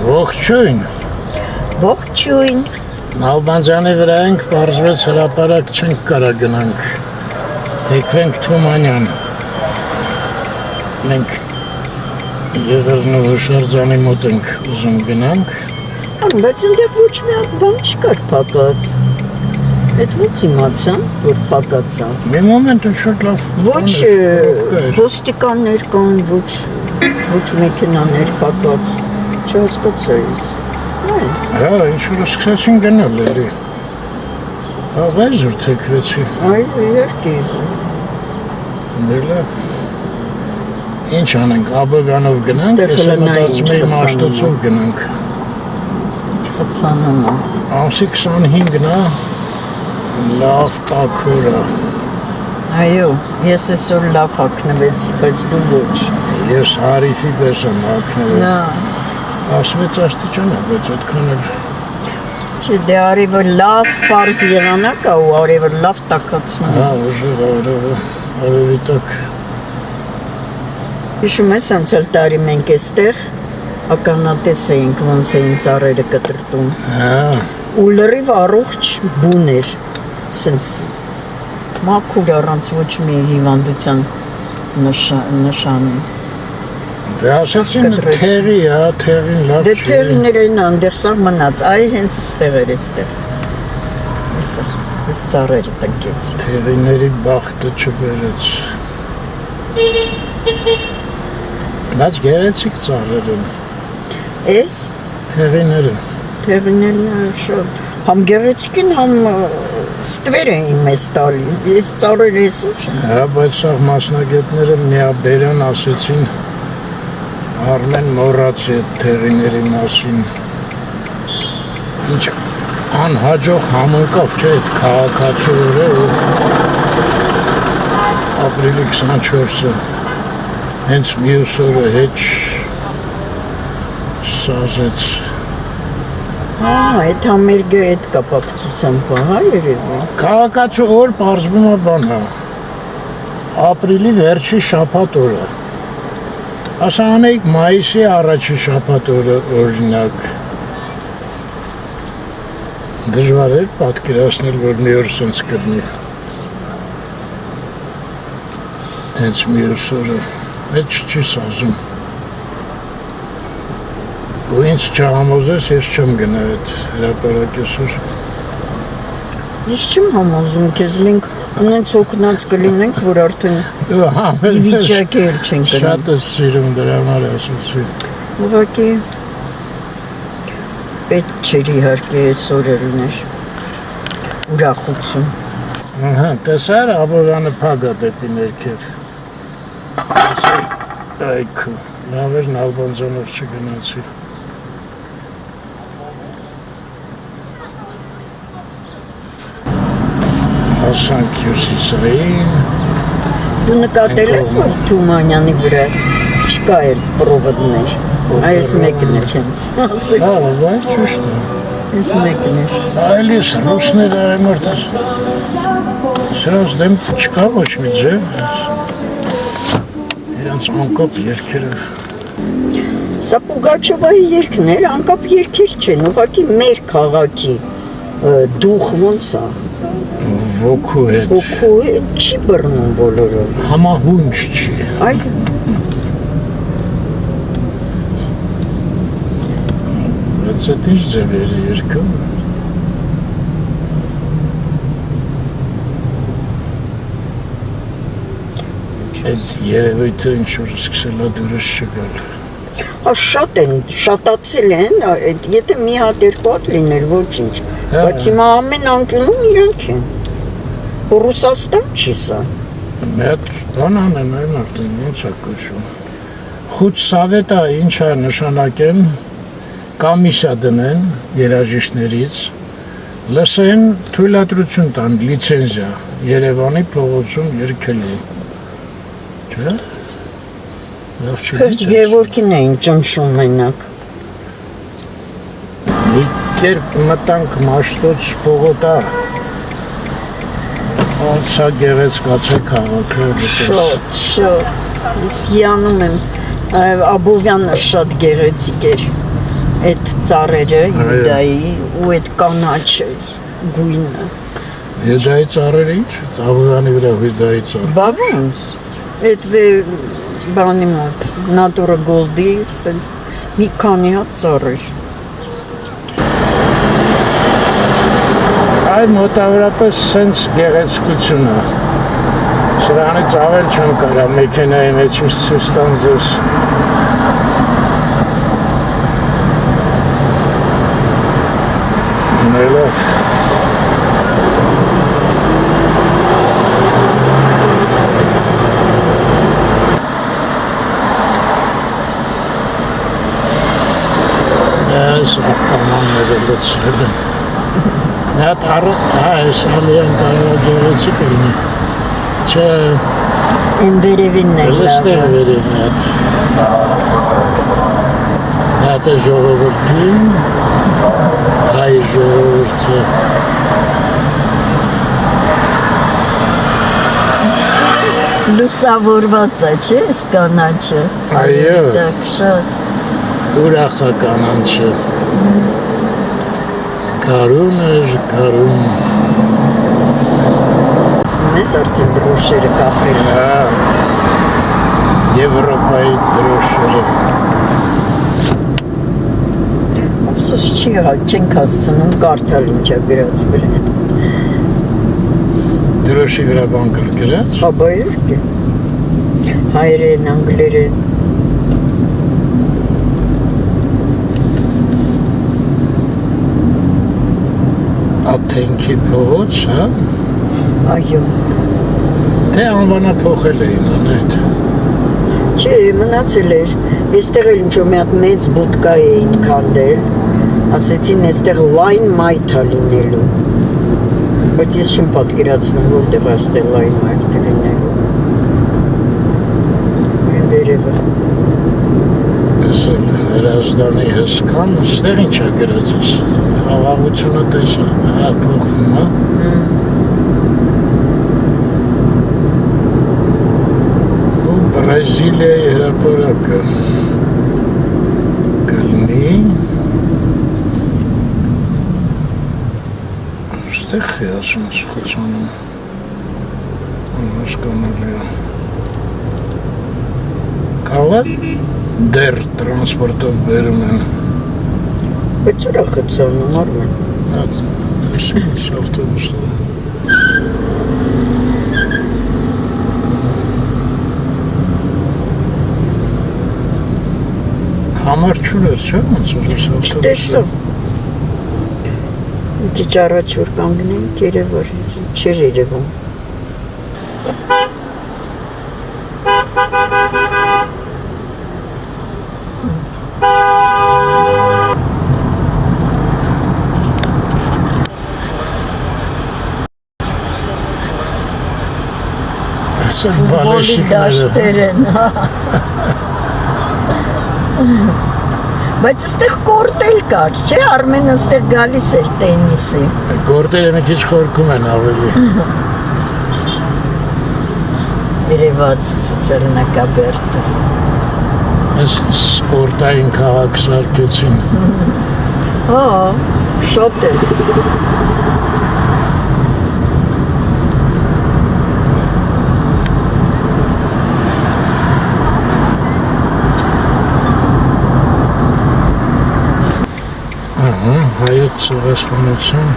Ողջույն։ Ողջույն։ Նալբանդյանի վրա ենք, պարզվեց հրապարակ չենք կարա գնանք։ Թեքվենք Թումանյան։ Մենք Եղեռնու հուշարձանի մոտ ենք ուզում գնանք։ Բայց ընդեղ ոչ մի հատ բան չկար փակած։ Այդ ոչ իմացան, որ փակած է։ Մի մոմենտ ինչ-որ լավ։ Ոչ ոստիկաններ կան, ոչ մեքենաներ փակած։ Չհասկացա ես։ Հա, ինչ-որ սկսեցին գնալ էլի։ Կաղ զուր թեքվեցի։ Այ, իհարկե զուր։ Լավ։ Ինչ անենք, Աբովյանով գնանք, ես մտածում էի Մաշտոցով գնանք։ Հացանում է։ Ամսի 25-ն է, լավ տաքուր է։ Այո, ես այսօր լավ հագնվեցի, բայց դու ոչ։ Ես հարիֆի պես եմ հագնվել։ Նա։ 16 աստիճան է, բայց այդքան էլ։ Չէ, դե արևը լավ պարզ եղանակ է ու արևը լավ տաքացնում է։ Հա, ուժեղ արևի տակ։ Հիշում ես անցյալ տարի մենք էստեղ ականատես էինք ոնց էին ծառերը կտրտում։ Հա։ Ու լրիվ առողջ բուն էր, սենց մաքուր առանց ոչ մի հիվանդության նշանի։ Դե ասացին թերի, հա, թերին լավ չի։ Դե թերիներն այնտեղ սահմանած, այ հենց ստեղ էր էստեղ։ Այս ծառերը տնկեց։ Թերիների բախտը չբերեց։ Բայց գեղեցիկ ծառեր են։ Էս Թերիները։ թերիներն շատ համ գեղեցիկ են, համ ստվեր էին մեզ տալի։ Ես ծառերը ես ինչ։ Հա, բայց սա մասնագետները միաբերան ասեցին Արմեն մոռացի այդ թերիների մասին։ Ինչ անհաջող համընկավ չէ այդ քաղաքացու օրը ու ապրիլի 24-ը հենց մյուս օրը հեչ սազեց։ Այդ համերգը այդ կապակցությամբ է, հա երևի։ Քաղաքացու օր պարզվում է բան հա։ Ապրիլի վերջի շաբաթ օրը։ Ասա անեիք մայիսի առաջի շաբաթ օրը օրինակ։ Դժվար էր պատկերացնել, որ մի օր սենց կրնի։ Հենց մյուս օրը, հետ չի սազում։ Ու ինձ չհամոզես, ես չեմ գնա այդ հրապարակ այսօր։ Ես չեմ համոզում քեզ, մենք ունենց հոգնած կլինենք, որ արդեն ի վիճակի էլ չենք գնա։ Շատ ես սիրում դրա համար ասացի։ Ուղղակի պետք չէր իհարկե այսօր լիներ ուրախություն։ Ահա, տեսար Աբովյանը փագա դեպի ներքև։ Այքո, լավ էր Նալբանդյանով չգնացի։ Հասանք Հյուսիսային։ Դու նկատել ես, որ Թումանյանի վրա չկա էլ պրովոդներ։ Այս մեկն էր հենց, ասեցի։ Հա, բայց ճիշտ է։ Այս մեկն էր։ Այլիս ռուսները այմորդես։ Սրանց դեմ չկա ոչ մի ձև։ Իրանց անկապ երկերով։ Սա Պուգաչովայի երգն էր, անկապ երգեր չեն, ուղղակի մեր քաղաքի դուխ ոնց է։ Ոգու հետ։ Ոգու չի բռնում բոլորով։ Համահունչ չի։ Այ Բայց այդ ինչ ձև էր երկը։ Այդ երևույթը ինչ-որ սկսել է դուրս չգալ։ շատ են, շատացել են, եթե մի հատ երկու հատ լիներ, ոչինչ։ Բայց հիմա ամեն անկյունում իրանք են։ Ռուսաստան չի սա։ Մի հատ բան անեն այն արդեն, ոնց է կոչվում։ Խուցսավետը ինչ է նշանակեն, կամիսա դնեն երաժիշտներից, լսեն թույլատրություն տան, լիցենզիա, Երևանի փողոցում երգելու։ Չէ՞։ Լավ չի Հերթ Գևորգին էին ճնշում մենակ։ Մի կերպ մտանք Մաշտոց փողոտա, ոնց է գեղեցկացել քաղաքը։ Շատ, ես հիանում եմ, Աբովյանը շատ գեղեցիկ էր։ այդ ծառերը Յուդայի ու այդ կանաչը գույնը։ Հյուդայի ծառերը ինչ? Տավուղանի վրա հյուդայի ծառ։ Բա ոնց։ Այդ բանի մոտ Natura Gold-ի sense մի քանի հատ ծառեր։ Այ մոտավորապես սենց գեղեցկություն է։ Սրանից ավել չեմ կարա մեքենայի մեջից ցույց տամ ձեզ։ Նելով։ Այս աղբամանները լծրել են։ Այդ այս ալիան կարող գեղեցիկ լինի։ Չէ, Են վերևինն է լստեղ վերևին այդ։ Այդ է ժողովրդին, հայ ժողովրդը։ Լուսավորված է, չէ, կանաչը։ Այո։ Դակ շատ։ Ուրախա կանանչը։ Կարուն էր, կարուն։ Մեզ արդեն դրոշերը կախել։ Եվրոպայի դրոշերը։ Ափսոս չի չենք հասցնում կարդալ ինչա գրած վրա։ Դրոշի վրա բան կար գրած։ Աբա իհարկե։ Հայերեն, անգլերեն։ Աթենքի փողոց, հա։ Այո։ Թե անվանափոխել էին անետ։ Չէ, մնացել էր։ Այստեղ էլ ինչ-որ մի հատ մեծ բուտկա էին քանդել։ Ասեցին այստեղ լայն մայթ է լինելու։ Բայց ես չեմ պատկերացնում որտեղ է այստեղ լայն մայթ լինելու։ Վերևը։ Ես էլ Հրազդանի հսկան, այստեղ ինչ է գրած ես։ Խաղաղությունը տեսա, հա, փոխվում է։ Ու Բրազիլիայի հրապարակը կլինի։ Այստեղ է ասում սխացանում։ Հասկանալի է։ Կարող է դեռ տրանսպորտով բերում են։ Բայց ուրախացանում արմեն։ Հա, տեսինս ավտոբուսը։ Համար չունես, չէ՞, ոնց որ ես ավտոբուսը։ Տեսա։ Մի քիչ առաջ որ կանգնենք երևար, չէր երևում։ Ասել Բոլի բալեշիկները։ դաշտեր են, հա։ Բայց այստեղ կորտել կար, չէ, Արմենը այստեղ գալիս էր տենիսի։ Գորտերը մի քիչ խորքում են ավելի։ Երևաց Ծերնակաբերդը։ Այս սպորտային քաղաք սարքեցին։ Հա, շատ է։ Հայոց ցեղասպանության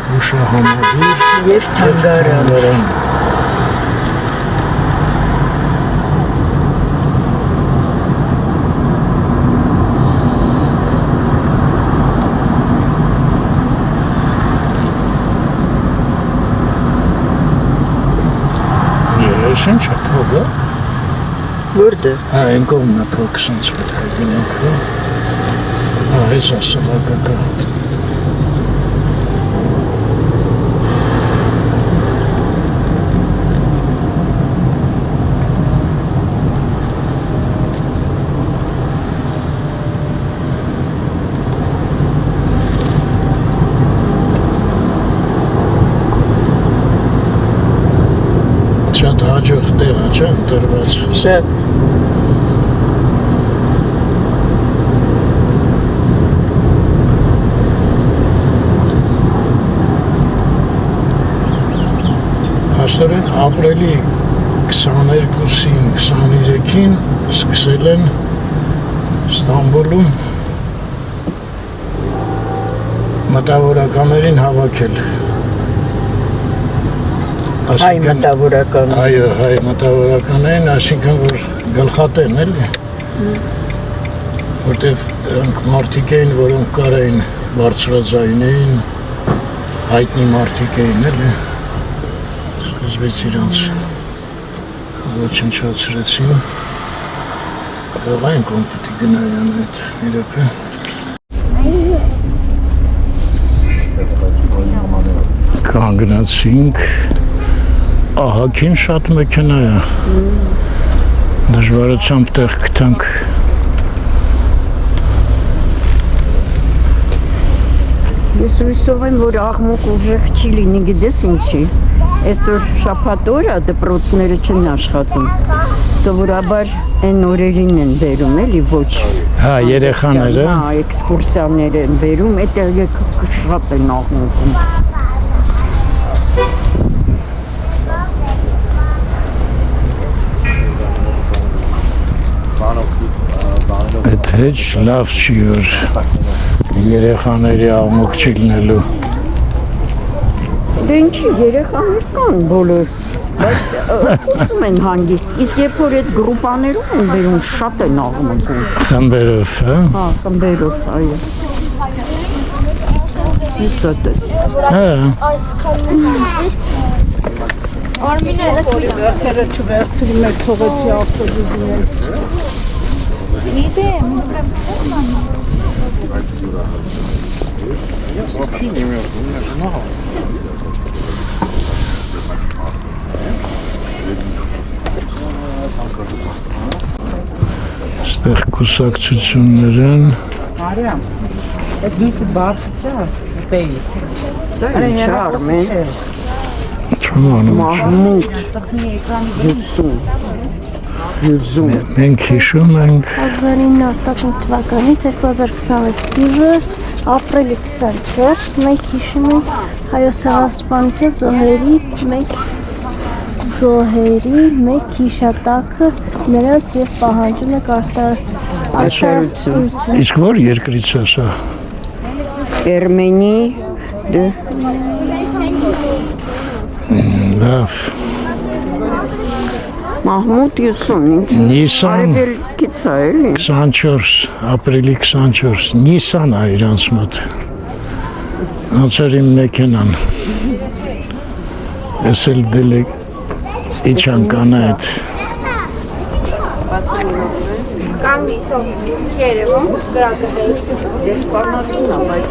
հուշահամալիր Եվ թանգարան։ Ես ինչ է փողը։ Որտե՞ղ։ Հա, այն կողմն է փող սենց պետք է գնանք։ Հա, այս ասալակակա։ Շատ հաջող տեղ է, չէ՞, ընտրված։ Շատ։ փաստորեն ապրիլի 22-ին, 23-ին սկսել են Ստամբուլում մտավորականներին հավաքել։ Հայ մտավորականներին։ Այո, հայ մտավորականներին, այսինքն որ գլխատեն էլի, որտեվ դրանք մարդիկ էին, որոնք կարային բարձրաձայնեին, հայտնի մարդիկ էին էլի, սկզբից իրանց ոչնչացրեցին, գաղային կոմպետի գնայան այդ իրապը։ Կանգնացինք, ահագին շատ մեքենա է, դժվարությամբ տեղ գտանք։ Ես հույսով եմ, որ աղմուկ ուժեղ չի լինի, գիտես ինչի։ Այսօր շաբաթ օր է, դպրոցները չեն աշխատում։ Սովորաբար այն օրերին են բերում, էլի ոչ։ Հա, երեխաները։ Հա, էքսկուրսիաներ են բերում, այդ շատ են աղմուկում։ Այդ հեչ լավ չի, որ երեխաների աղմուկ չի լինելու։ Դե ինչի, երեխաներ կան բոլոր, բայց խոսում են հանգիստ, իսկ երբ որ այդ գրուպաներում են բերում, շատ են աղմուկում։ Խմբերով, հա։ Հա, խմբերով, այո։ Իսա դե։ Հա։ Արմինը վերցերը չվերցրին մեր թողեցի ավտոբուսներ։ Գիտեմ։ Այստեղ կուսակցություններ են։ Մարիամ, այդ դույսը բարձրացրա, ուտեի։ Սա ինչ Արմեն։ Չմանում։ Մահմուդ։ Սխնի էկրանի Հյուզում։ Մենք հիշում ենք 1915 թվականից 2026 թիվը ապրիլի 24 մենք հիշում ենք Հայոց ցեղասպանության զոհերի մեկ հիշատակը նրանց եւ պահանջում ենք Աշարություն։ Իսկ որ երկրից է սա։ Էրմենի Լավ։ Մահմուդ Յուսուն, ինչ Նիսան արևելքից է, էլի։ 24, ապրիլի 24, Նիսան է իրանց մոտ։ Անցար իմ մեքենան։ Ես էլ դել իչան կանայդ։ Կանգնիշով երևում գրակը Ես պանատուն եմ, բայց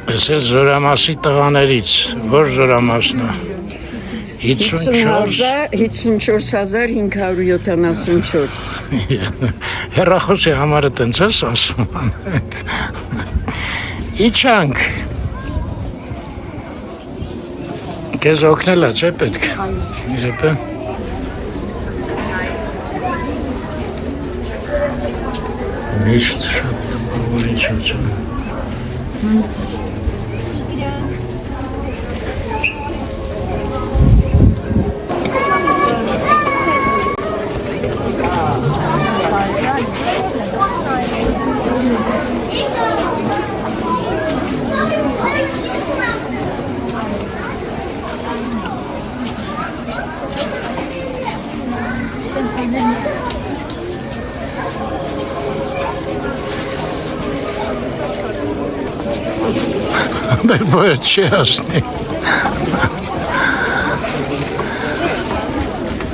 Ես է զորամասի տղաներից, որ զորամասն է։ 54,574 Հեռախոսի համարը տենց ես ասում։ Իչանք։ Կեզ օգնել է, չէ պետք։ Իրեպը։ Միշտ շատ տպավորիչ է, չէ։ Բայց չի ասնի։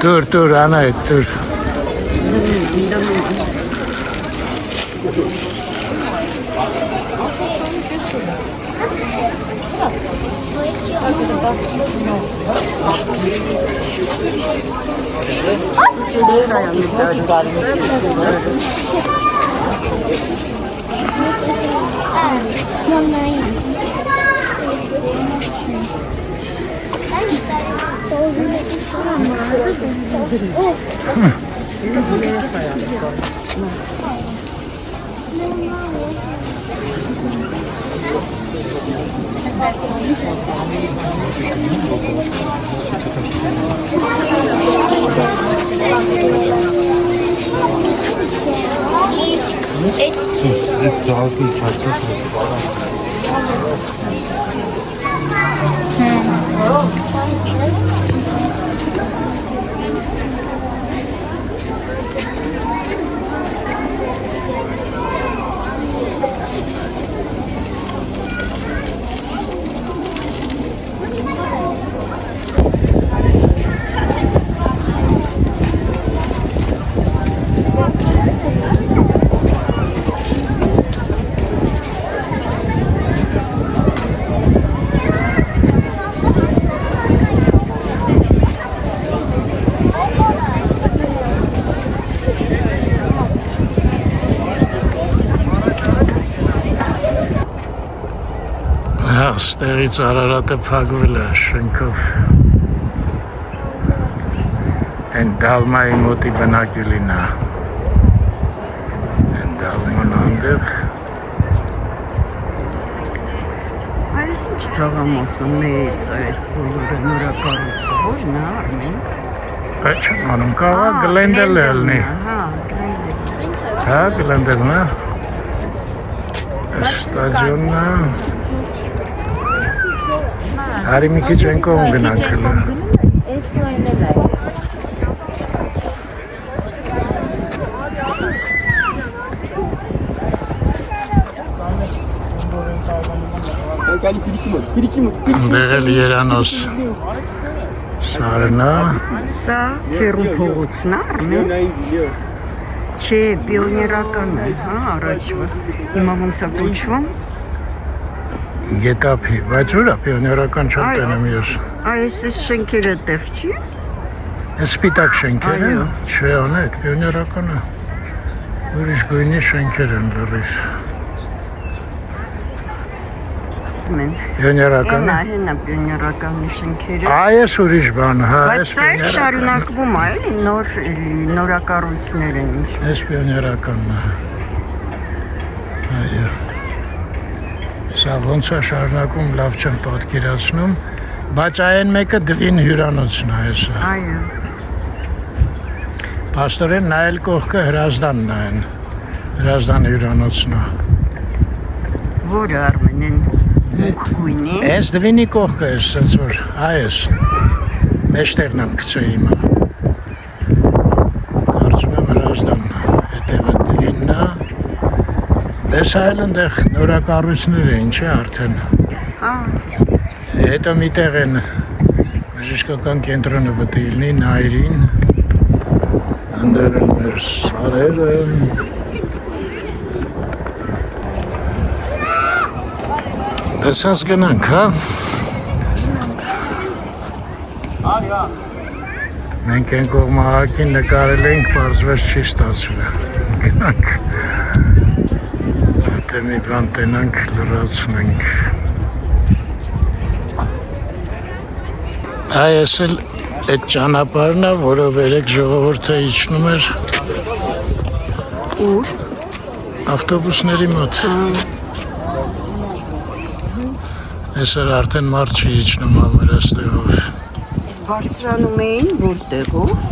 Դուր, անայդ, դուր։ Ստեղից Արարատը փակվել է շենքով։ Են Դալմայի մոտի բնակյունին է։ Են Դալման այնտեղ։ Այս ինչ թաղամասը մեծ այս բոլորը նորակառույցը ո՞րն է Արմեն։ Այդ չեմ անում, կարող գլենդել է լինի։ Հա, գլենդելն է։ Ստադիոնն է։ Հարի մի քիչ են կողմ գնանք հլը։ Այս նույնն է։ Ընդեղ էլ երանոս սարնա։ Սա Պերու փողոցն է Արմեն։ Չէ, պիոներական է, հա, առաջվա։ Հիմա ոնց է կոչվում։ Գետափի, բայց ուր է պիոներական չեմ տենում ես։ Այս շենքերը տեղ չի։ Այս սպիտակ շենքերը, Այո։ չէ անեք, պիոներական է։ Ուրիշ գույնի շենքեր են լրիվ։ Պիոներական է։ Հենա պիոներականի շենքերը։ Այս ուրիշ բան, հա, Բայց այս սա էլ շարունակվում է, էլի նորակառույցներ են ինչ։ Այս պիոներականն է։ Այո։ Սա ոնց է շարունակում, լավ չեմ պատկերացնում, բայց այն մեկը դվին հյուրանոցն է հեսա։ Այո։ Պաստորեն նայել կողքը հրազդանն է այն, հրազդան հյուրանոցն է։ Որը Արմեն են մուկ գույնի։ Այս դվինի կողքը է, սենց որ, այս, մեջտեղն եմ կծե հիմա։ Կարծում եմ հրազդանն է, հետևը դվինն է։ Դես այլ ընդեղ նորակառույցներ էին, չէ արդեն։ Հետո միտեղ են բժշկական կենտրոնը պետք է լինի, Նայրին։ Ընդեղ են մեր սարերը։ Դեսած գնանք, հա։ Մենք են կողմահակին նկարել ենք, պարզվեց չի ստացվել։ Գնանք։ Դե մի բան տենանք, լրացնենք։ Այս էլ այդ ճանապարհն է, որով երեք ժողովուրդը իջնում էր Ուր։ ավտոբուսների մոտ։ Այսօր արդեն մարդ չի իջնում ամերաստեղով։ Իսկ բարձրանում էին որտեղով։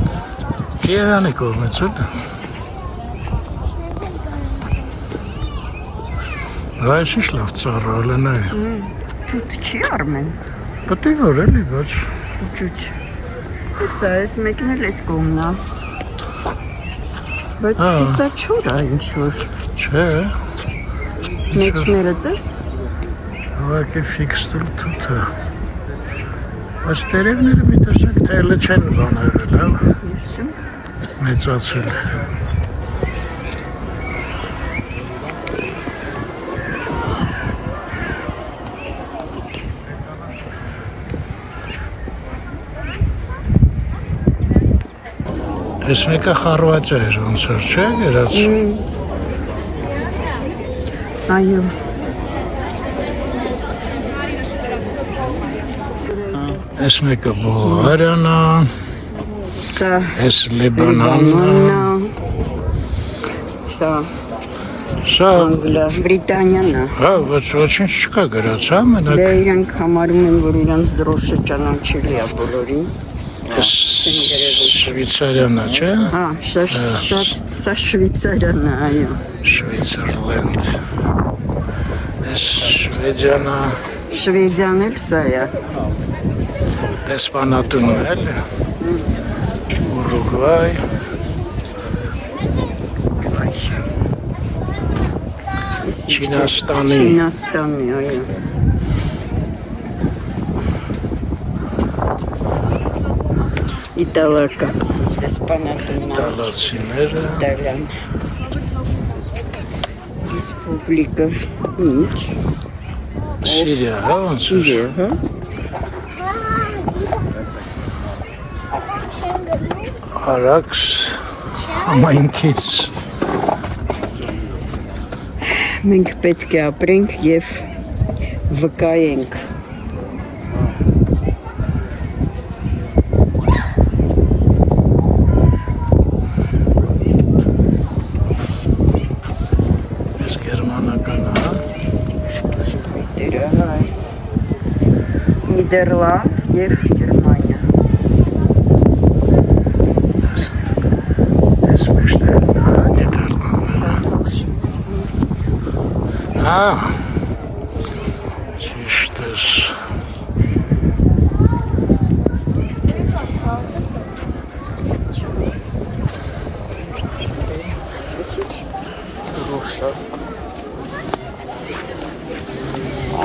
Երանի կողմից էլ։ Այս ինչ լավ ծառայել են այ։ Ճուտ չի Արմեն։ Պետք է որ էլի, բայց Ճուտ։ Սա էս մեկն էլ էս կողմն է։ Բայց սա չոր է ինչ որ։ չէ, Մեջները տես։ ուղղակի ֆիքս թութը։ Այս տերևները մի տեսակ թելը չեն բաներել, հա, Եսում։ մեծացել։ Այս մեկը խառված էր ոնց որ, չէ, գերած։ Այո։ Այս մեկը Բուլղարիան է, Սա Էս Լիբանանն է։ Լիբանանն է։ Սա Սա Անգլիա, Բրիտանիան է։ հա, ոչինչ չկա գրած, հա, մենակ Դե իրանք համարում են, որ իրանց դրոշը ճանաչելի է բոլորին։ էս Շվեյցարիան է, չէ։ Հա, սա Շվեյցարիան է, այո։ Շվեյցարլենդ։ Էս Շվեդիան է, Շվեդիան էլ սա է։ դեսպանատունն է, էլի։ Ուրուգվայ։ Չինաստանի։ Չինաստանի, այո։ Իտալական, դեսպանատունն է։ Տալացիները։ Իտալիան։ Ռեսպուբլիկա, ինչ։ Սիրիա, հա, ոնց է։ Սիրիա, հա։ Արաքս համայնքից։ Մենք պետք է ապրենք եւ վկայենք։ Էս գերմանական է, հա։ Դերահաս Նիդերլանդ եւ Գերմանիա։ Էս մեջտեղն է, հա, Նիդերլանդները։ Հա, ճիշտ ես։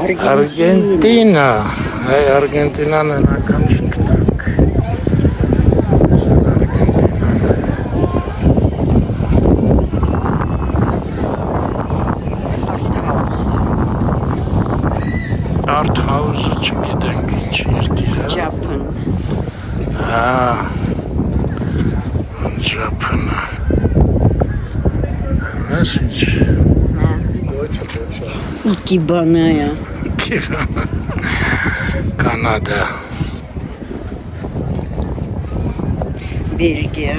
Արգենտինա, այ Արգենտինան են ական չգտանք։ Արտհաուսը չգիտենք ինչ երկիր է։ Ճապոն։ Հա, Ճապոնը։ Այս ինչ։ Իկիբանայա։ Կանադա։ Բելգիա։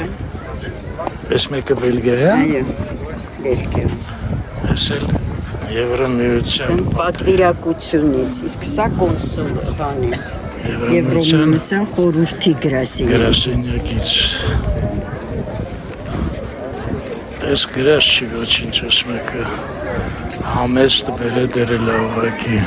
Էս մեկը Բելգիա է։ Այո, Բելգիա։ Էս էլ Եվրամիության Պատվիրակությունից, իսկ սա կոնսուլանից։ Եվրոմիության խորհրդի գրասենյակից։ գրասենյակից։ Էս գրած չի ոչինչ, էս մեկը համեստ բերե դերել է ուղղակի։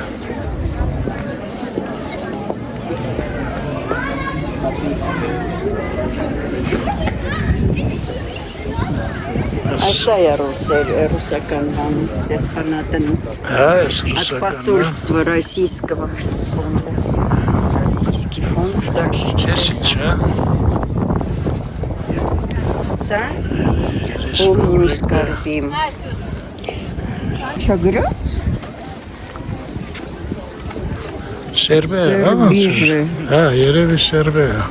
Այս է ռուսական բանից, դեսպանատնից։ Հա, էս От ռուսական է։ посольства российского фонда. Российский фонд. Дальше Էս ինչ читай. է։ Սա помним, скорбим. Что говорят? Սերբե է, հա, ոնց է։ Սերբիժը։ Հա, երևի սերբե է։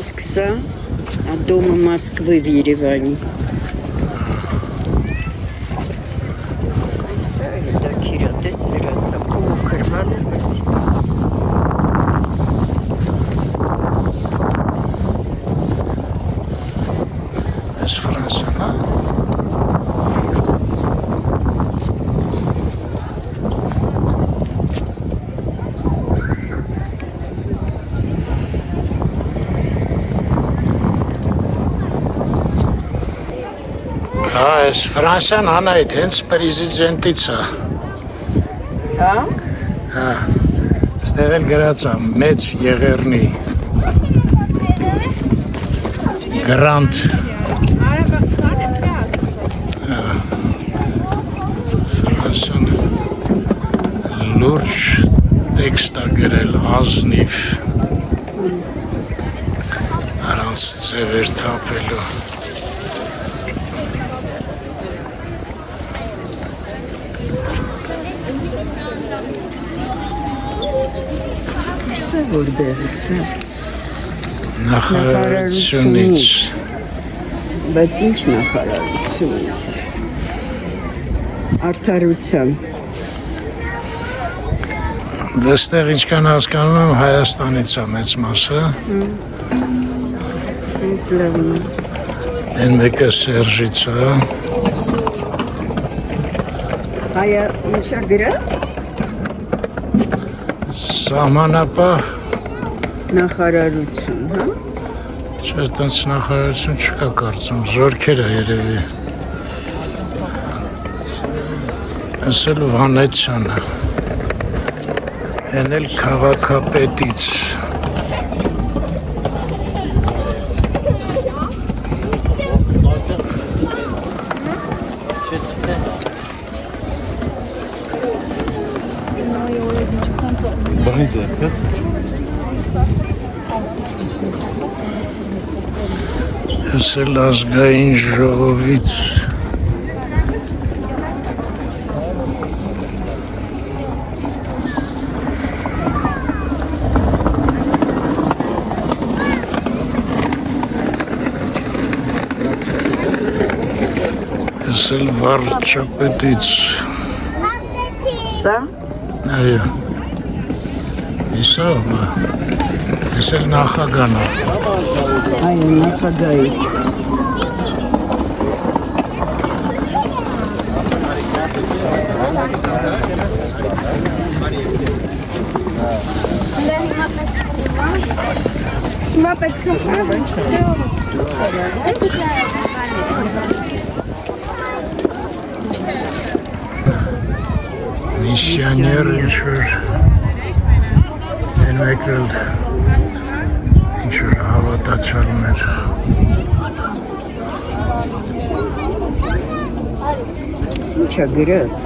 Իսկ սա от Дома Москвы в Երևանի։ Սա հետաքրքիր է, դրանց փոքր բան է, բայց Էս Ֆրանսիան է։ Հա, էս Ֆրանսիան անայդ հենց պրեզիդենտից է։ հա։ Հա։ Ստեղ էլ գրած է մեծ եղերնի գրանտ։ Ֆրանսիան լուրջ տեքստ է գրել ազնիվ առանց ձևեր թափելու։ Սա որտեղից է։ Նախարարությունից։ Բայց ինչ նախարարությունից։ Արդարության։ Դստեղ ինչքան հասկանում եմ Հայաստանից է մեծ մասը։ Այս լավն է։ Են մեկը Սերժից է։ Հայա ինչա գրած։ Սահմանապահ Նախարարություն, հա։ չէ, տենց նախարարություն չկա կարծում, զորքեր է երևի։ Ասել Վանեցյանը։ Են էլ քաղաքապետից։ Ասել ազգային ժողովից։ Ասել վարչապետից։ Սա Այո։ Իսա ո՞վ է։ Ասել նախագահն է։ այո նախագահից։ Հիմա պետք է Միսիոներ ինչ-որ են մեկրել ինչ-որ հավատացյալներ։ Ինչա գրած։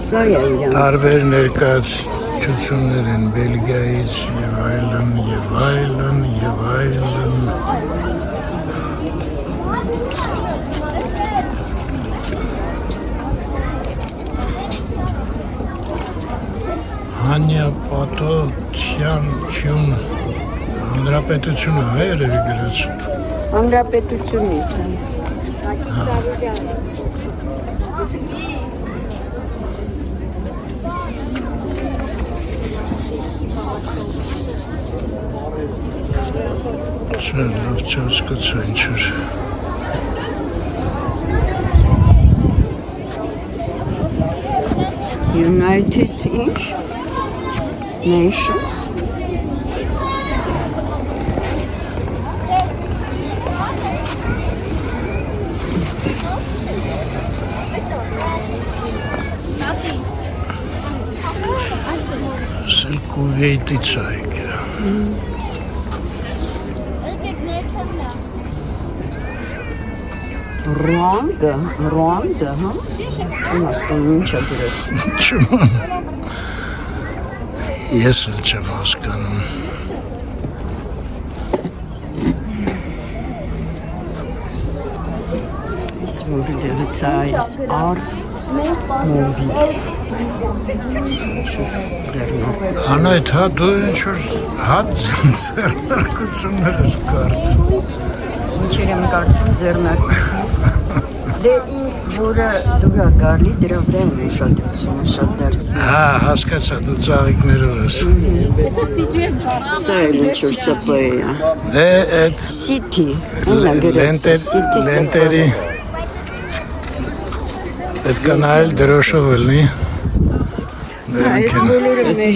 Սա է իրանց։ Տարբեր ներկայացություններ են Բելգիայից եւ այլն, եւ այլն, եւ այլն։ Հանյա Պատոթյան Չյուն Հանրապետությունը է երևի գրած։ Հանրապետությունից։ Չէ, լավ չհասկացա ինչ էր։ United ինչ? Nations. Ասել Կուվեյտից է եկել։ Ռուանդա, հա? Չեմ հասկանում ինչա գրած։ Չման։ Ես էլ չեմ հասկանում։ Այս որ դեղից այս ար մովի։ Անայդ, հա դու ինչ-որ հատ ձեռնարկություններ ես կարդում։ Ինչեր եմ կարդում ձեռնարկություն։ Դե ինձ որը դուրա գալի դրա վրա եմ ուշադրությունը շատ դարձնում։ Հա, հասկացա, դու ծաղիկներով ես։ Սա էլ ինչ-որ սպ է։ Դե այդ City, այնա գրած է, City լենտերի պետք է նայել դրոշով ելնի։ Այս բոլորը մեր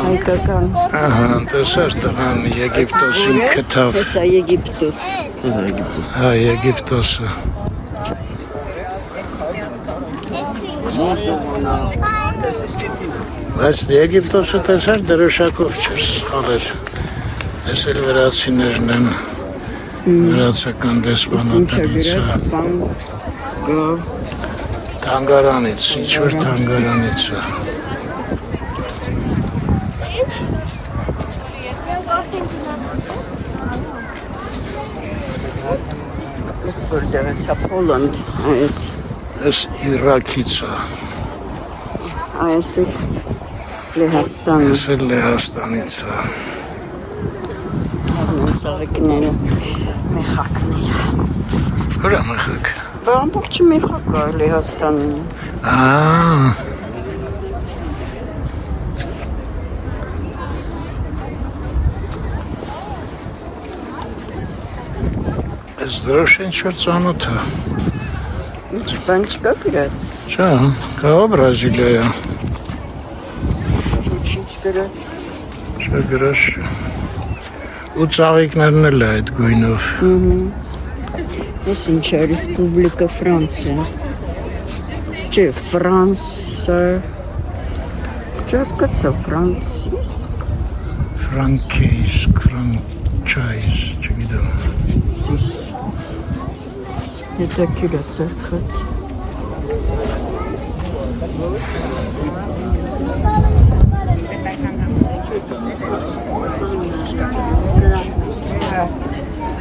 հայկական։ Ահա, տեսար տղան Եգիպտոսին քթավ։ Հեսա Եգիպտոս։ Հա, Եգիպտոսը։ Բայց Եգիպտոսը տեսար դրոշակով չէր սխալեր։ Ես էլ վրացիներն են վրացական դեսպանատներից։ Թանգարանից, ինչ-որ թանգարանից է։ Ես որ դեղեցա Պոլանդ, այս Ես Իրաքից է։ այս է Լեհաստանը, Ես էլ Լեհաստանից է։ ծաղիկները, մեխակները։ Ուրա մխակ։ Բա ամբողջը մեխակ է Լեհաստանում։ Zdrošen čo ծանոթ է։ Ինչ բան չկա գրած։ Չէ, կա Բրազիլիա։ Ինչ գրած։ Չէ գրած։ Ու ծաղիկներն էլ է այդ գույնով։ Ես ինչ է Ռեսպուբլիկա Ֆրանսիա։ Չէ, Ֆրանսա։ Չհասկացա Ֆրանսիս։ Ֆրանկիսկ, ֆրանչայզ, չգիտեմ։ Հետաքրքիր է սարքած։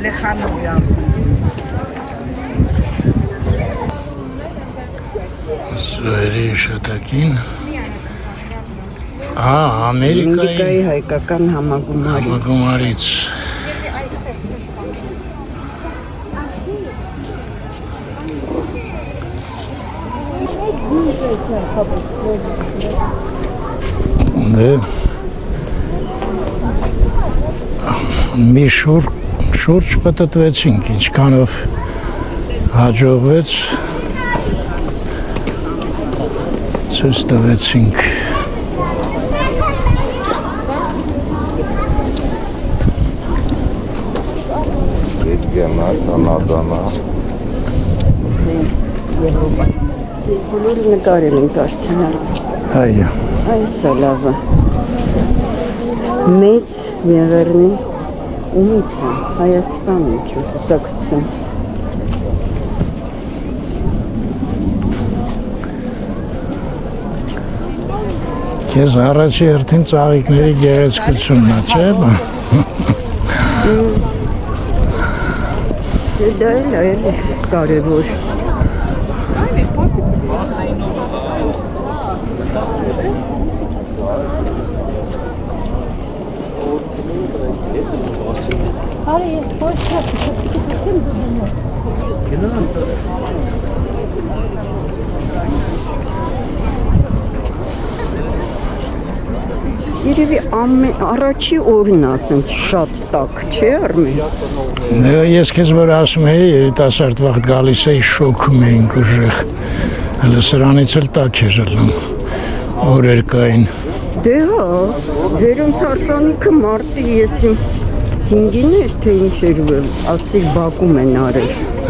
Լեխանոյա։ Զոհերի շատակին։ Ամերիկայի Ամերիկայի հայկական համագումարից։ համագումարից։ Դե մի շուրջ պատտվեցինք, ինչքանով հաջողվեց ցույց տվեցինք։ Բելգիանա, Կանադանա, Եվրոպա։ Ես բոլորը նկարել ենք արդեն արդ։ Այո։ Այս է լավը։ Մեծ Եղեռնի ումից է, Հայաստան ինչ կուսակցություն։ Քեզ առաջի հերթին ծաղիկների գեղեցկությունն է, չէ՞։ Դա էլ է կարևոր։ Արի ես ոչ չեմ դու։ Երևի առաջի օրն ասենց շատ տաք, չէ՞ Արմեն։ Ես քեզ որ ասում էի, երիտասարդ վաղ գալիս էի, շոքում էինք ուժեղ։ Հələ սրանից էլ տաք էր ելնում։ Օրեր կային։ Դե հա, ձերոնց հարսանիքը մարտի ես 5-ին էր, թե ինչ էր, ասի Բաքում են արել։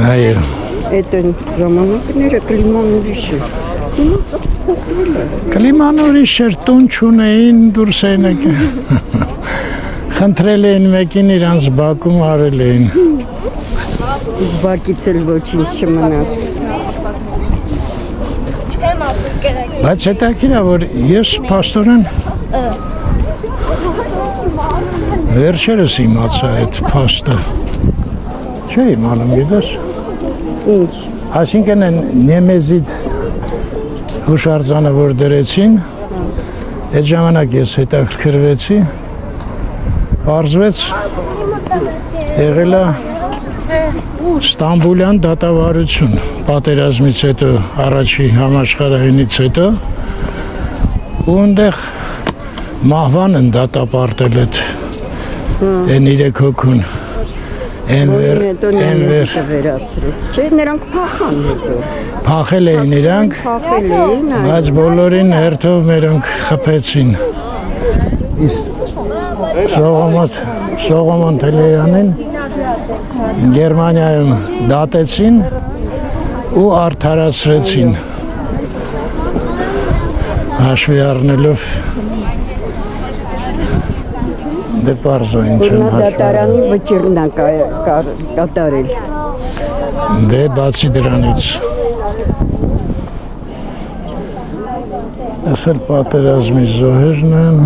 Այո։ Այդ են ժամանակները կլիման ուրիշ էր։ Հիմա սա փոխվել է։ Կլիման ուրիշ էր, տուն չունեին, դուրս էին եկել։ Խնդրել էին մեկին իրանց Բաքում արել էին։ Բակից էլ ոչինչ չմնաց։ Չեմ ասում կերակ։ Բայց հետաքրքիր է, որ ես փաստորեն վերջերս իմացա այդ փաստը։ Չէ իմանում, գիտես։ Ինչ։ Այսինքն են Նեմեզիդ հուշարձանը որ դրեցին, այդ ժամանակ ես հետաքրքրվեցի, պարզվեց եղել է Ստամբուլյան դատավարություն պատերազմից հետո, առաջի համաշխարհայինից հետո, ու այնտեղ մահվան են դատապարտել այդ այն 3 հոգուն։ Որին հետո նույնիսկ վերացրեց, չէ, նրանք փախան հետո։ Փախել էին իրանք, Փախել էին, այ։ բայց բոլորին հերթով մերոնք խփեցին։ Սողոմոն Թելեյանին Գերմանիայում դատեցին ու արդարացրեցին։ Հաշվի առնելով դե պարզո ինչ են հաշվի։ Դատարանի վճիռն է կատարել։ Դե բացի դրանից ասել պատերազմի զոհերն են։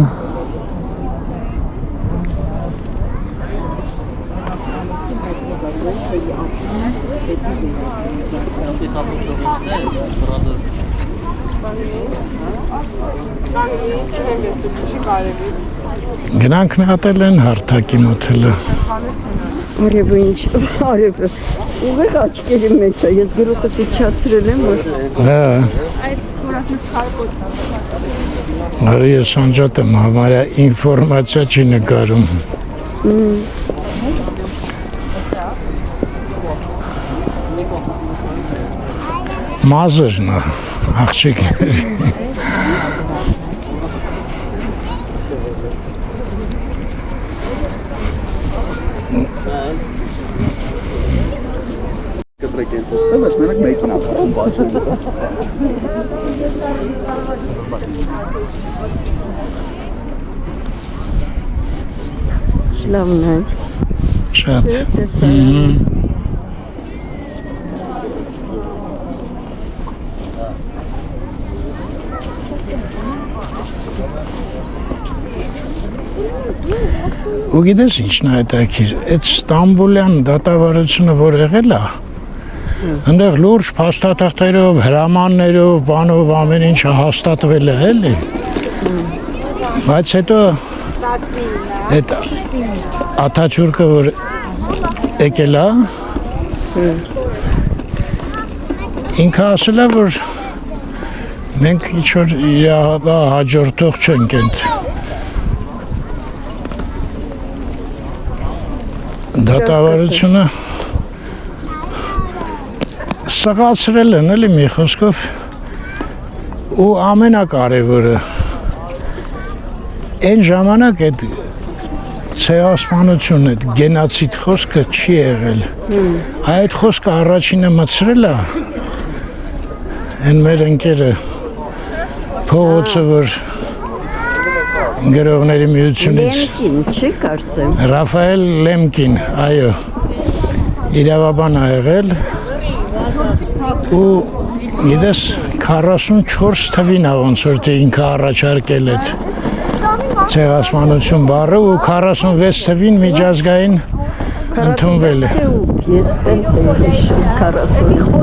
Գնանք մի հատ էլ են հարթակի մոթելը։ Արևը ինչ, արևը։ Ուղիղ աչքերի մեջ է, ես գրոտս իջացրել եմ, որ Հա։ Արի ես անջատ եմ համարյա ինվորմացիա չի նկարում։ Մազերն է, աղջիկներ։ Կտրեք են խոստել, այս մենակ մեքենա փոխում բաժին։ Շլավն ես։ Շատ։ Ու գիտես ինչն է հետաքրքիր, այդ Ստամբուլյան դատավարությունը որ եղել է, այնտեղ լուրջ փաստաթղթերով, հրամաններով, բանով ամեն ինչը հաստատվել է, էլի։ Բայց հետո այդ Աթաչուրկը որ եկել է, ինքը ասել է, որ մենք ինչ-որ իր հաջորդող չենք ընդ դատավարությունը սղացրել են էլի մի խոսքով ու ամենակարևորը այն ժամանակ այդ ցեղասպանություն այդ գենոցիդ խոսքը չի եղել այդ խոսքը առաջինը մտցրել է այն մեր ընկերը փողոցը որ գրողների միությունից Լեմկին, չի կարծեմ։ Ռաֆայել Լեմկին, այո, իրավաբան ա եղել ու գիտես 44 թվին ա ոնց որ թե ինքը առաջարկել այդ ցեղասպանություն բառը ու 46 թվին միջազգային ընդունվել է։ Ես տենց եմ հիշում 40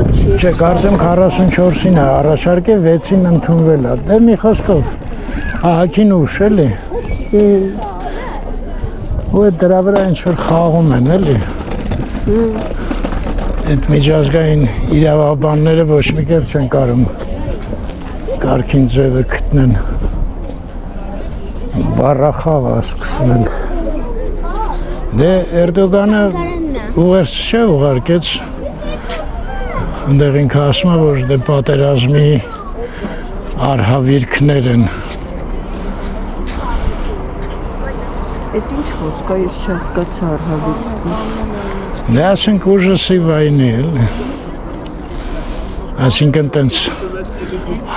Չէ, կարծեմ 44-ին ա առաջարկել, 6-ին ընդունվել ա։ Դե մի խոսքով ահագին ուշ էլի։ Ու այդ դրա վրա ինչ-որ խաղում են, էլի։ Այդ միջազգային իրավաբանները ոչ մի կերպ չեն կարում կարգին ձևը գտնեն։ Բառախաղ ա սկսվել։ Դե Էրդոգանը ուղերձ չէ ուղարկեց, ընդեղ ինքը ասում է, որ դե պատերազմի արհավիրքներ են։ Այդ ինչ խոսք է, ես չհասկացա արհավիրք։ Դե ասենք ուժասի վայնի էլի։ Այսինքն տենց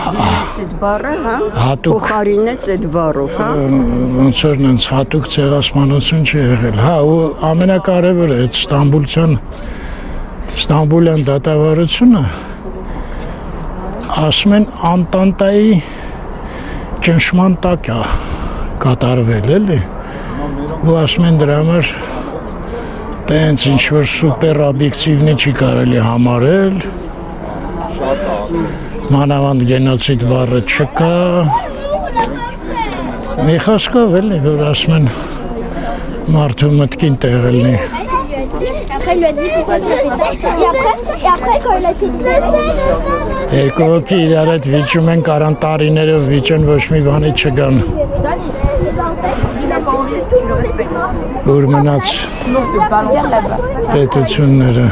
Այդ բառը, հա, հատուկ փոխարինեց այդ բառով, հա։ ոնց որ նենց հատուկ ցեղասպանություն չի եղել։ Հա, ու ամենակարևորը այդ Ստամբուլյան դատավարությունը ասում են Անտանտայի ճնշման տակ է կատարվել էլի։ Ու ասում են դրա համար տենց ինչ-որ սուպեր օբյեկտիվնի չի կարելի համարել, մանավանդ գենոցիդ բառը չկա, մի խոսքով էլի, որ ասում են մարդու մտքին տեղ ելնի։ Après, il lui a dit pourquoi tu fais ça. Et après, quand il a fini. Երկու հոգի իրար հետ վիճում են 40 տարիներով վիճեն ոչ մի բանի չգան։ Ուր մնաց պետությունները։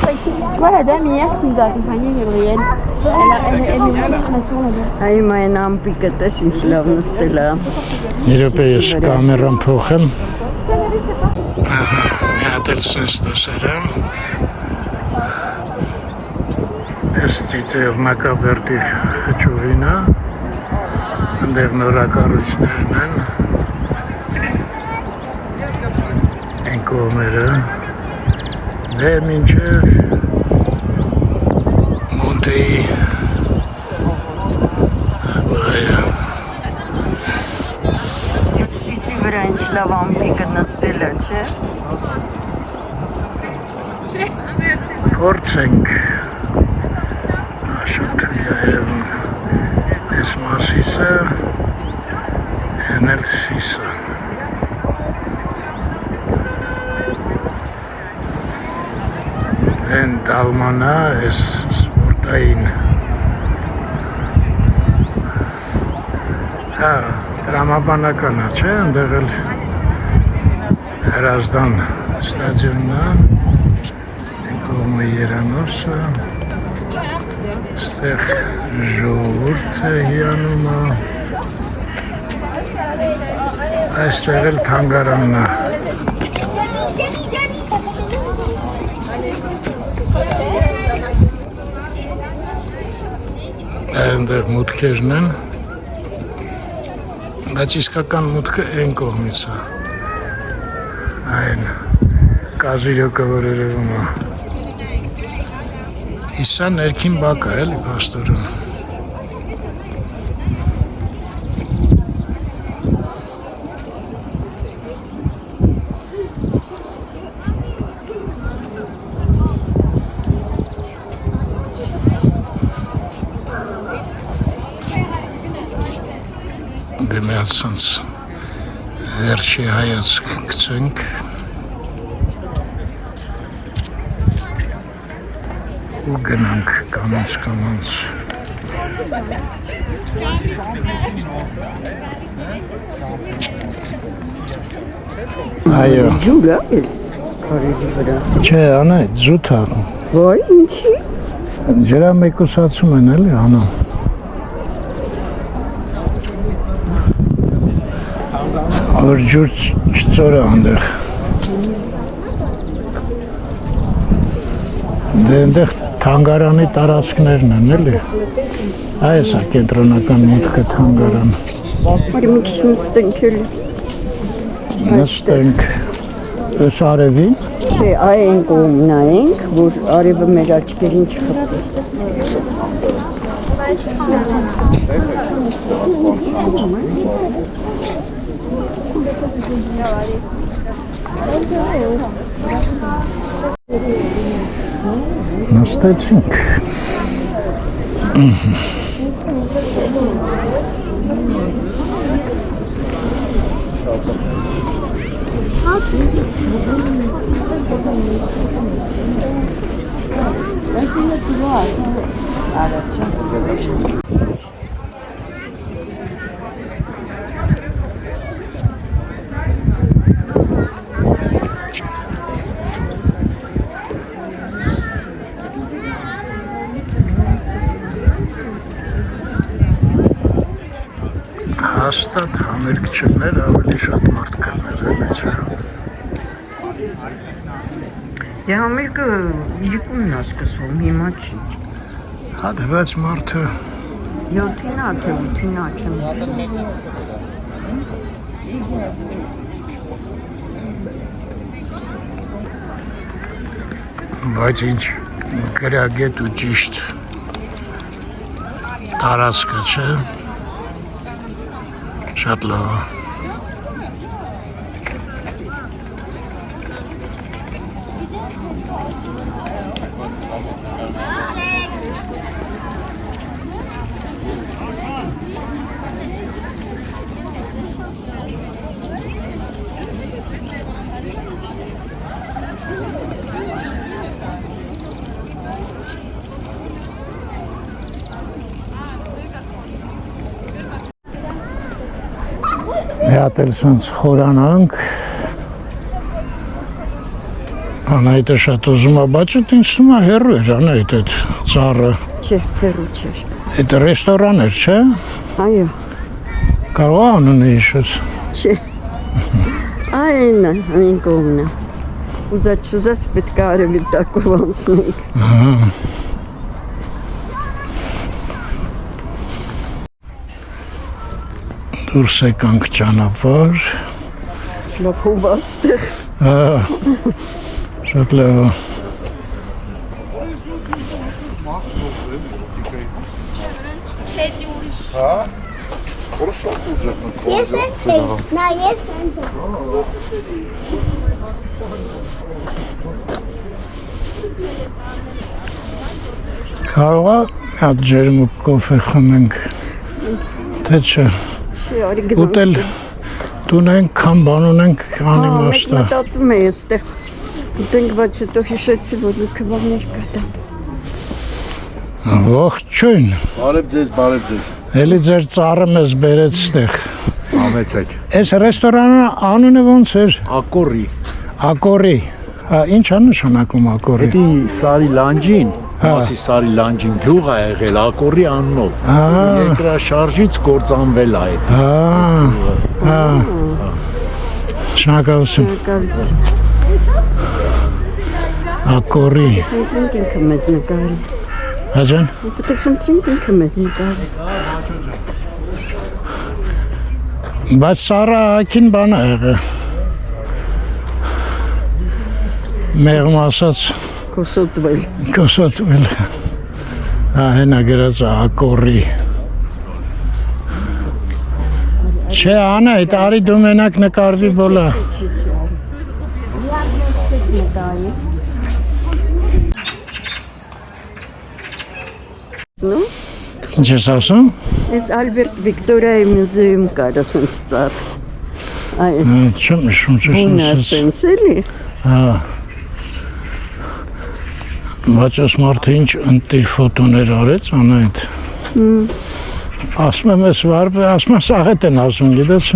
Moi, la dame hier qui nous a accompagnés, Gabrielle, elle est venue sur la tour là-bas. Այ մայն ամպիկը տես ինչ լավ նստել է։ Երբ ես կամերան փոխեմ։ Մի հատ էլ սենց տեսերեմ։ Ես ծիծեով մակաբերդի խճուղին է, ընդեղ նորակառույցներն են, են կողմերը, դե մինչև Մոնտեի Սիսի վրա ինչ լավ ամպիկը նստել է, չէ։ Փորձենք շատ թույլ է երևում ես մասիսը են էլ սիսը են դալմանա ես սպորտային հա տրամաբանական է չէ ընդեղ էլ Հրազդան ստադիոնն է կողմը Երանոսը Այստեղ ժողովուրդ է հիանում է։ Այստեղ էլ թանգարանն է։ Այնտեղ մուտքերն են, բայց իսկական մուտքը այն կողմից է, այն կազիրյոկը, որ երևում է, իսա ներքին բակը էլի պաստորում։ Դեմիացանց վերջի հայացք գցենք ու գնանք կանանց Այո Ջուր է կարելի վրա։ Չէ, անա, զուտ է Ոայ, ինչի։ Ջրամեկուսացում են էլի անում որ ջուր չծորը անդեղ դե ընդեղ թանգարանի տարածքներն են էլի այս է կենտրոնական մուտքը թանգարան Արի մի քիչ նստենք էլի նստենք ըս արևին Չէ, այն կողմն նայենք, որ արևը մեր աչքերին չխփի Նստեցինք հաստատ համերգ չներ, ավելի շատ մարդ կլներ էլի չէ Դե համերգը իրիկունն է սկսվում, հիմա չի Հա դե բայց մարդը 7-ին է, թե 8-ին է, չեմ հիշում Բայց ինչ գրագետ ու ճիշտ տարածքը չէ Շատ լավ է Հատ էլ սենց խորանանք Անայտը շատ ուզում է, բայց էդ ինձ թվում է հեռու էր Անայտ էդ ծառը Չէ, հեռու չէր Էդ ռեստորան էր, չէ? Այո Կարող է անունը հիշես Չէ Այն է, այն կողմն է Ուզած պետք է արևի տակով անցնենք Դուրս եկանք ճանապարհ Լավ հով աստեղ Շատ լավ Ես հենց էի, նա ես հենց Կարող է հատ ջերմուկ կոֆե խմենք Թե չէ Ուտել տունենք, քան բան ունենք անիմաստ է Մտածում էի այստեղ Ուտենք, բայց հետո հիշեցի, որ լիքը բաներ կա դա Ողջույն Բարև ձեզ Էլի ձեր ծառը մեզ բերեց ստեղ Համեցեք Այս ռեստորանը անունը ոնց էր Ակորի Ակորի Ինչ է նշանակում ակորի Էդի սարի լանջին Մասիսարի լանջին գյուղ ա եղել Ակորի անունով։ Երկրաշարժից կործանվել ա այդ։ Շնորհակալություն։ Ակորի։ Ինքը մեզ նկարի։ Հաջան։ Ինքը մեզ նկարի։ Բայց Սարա ակին բան ա եղել։ Մեղմ ասած կոսոտվել։ Հենա գրած Ակորի։ Չէ, Անա, այդ արի դու մենակ նկարվի բոլա։ Ինչ ես ասում։ Ես Ալբերտ Վիկտորիայի մյուզեում կար, ասենց ծառ։ Այս Չեմ նշում, բունը ասենց էլի։ Բայց այս մարդը ինչ ընտիր ֆոտոներ արեց, Անա այդ։ Ասում եմ ես վարբը, ասում եմ սաղետ են ասում, գիտես։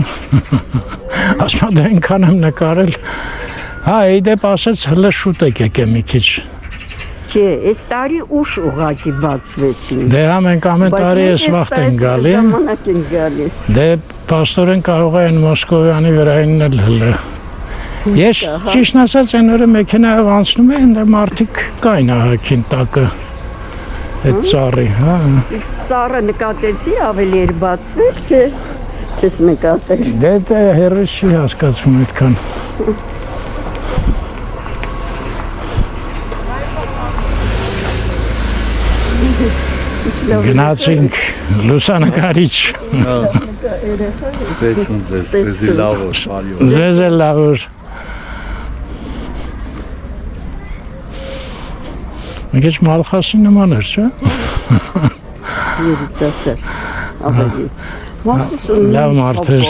Ասում եմ դա ինքան եմ նկարել։ Հա, իդեպ ասեց հլը շուտ եք եկե մի քիչ։ Չէ, այս տարի ուշ ուղակի բացվեցին։ Դե հա մենք ամեն տարի ես վաղտ են գալի։ Ժամանակ են գալիս։ Դե պաստորեն կարող են Մոսկովյանի վրայինն էլ հլը։ Ես ճիշտ ասած այն օրը մեքենայով անցնում եմ, դե մարդիկ կային ահագին տակը։ Այդ ծառի, հա։ Իսկ ծառը նկատեցի ավելի էր բացվել, թե չես նկատել։ Դե հերս չի հասկացվում այդքան։ Գնացինք լուսանկարիչ։ Ստեսուն ձեզ, ձեզի լավ որ, շարյո։ Ձեզ էլ լավ որ։ Մի քիչ Մալխասի նման էր, չէ՞։ Երիտասարդ ավելի։ Մալխասը լավ մարդ էր։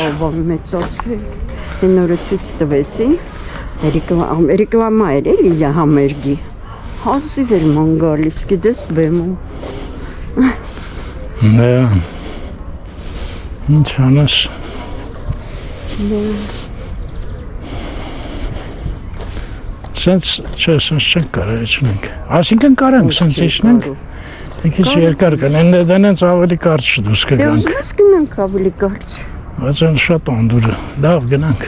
Մեծացել։ Այն օրը ցույց տվեցին։ Ռեկլամա էր էլի համերգի։ Հասիվ էր ման գալիս, գիտես բեմում։ Դե։ Ինչ անես։ Սենց, չէ, սենց չենք կարա իջնենք։ Այսինքն կարանք սենց իջնենք։ Մի քիչ երկար կնեն, դենենց ավելի կարճ դուրս Դե կգանք։ ուզում ես գնանք ավելի կարճ։ Բայց այն շատ անդուր է։ Լավ գնանք։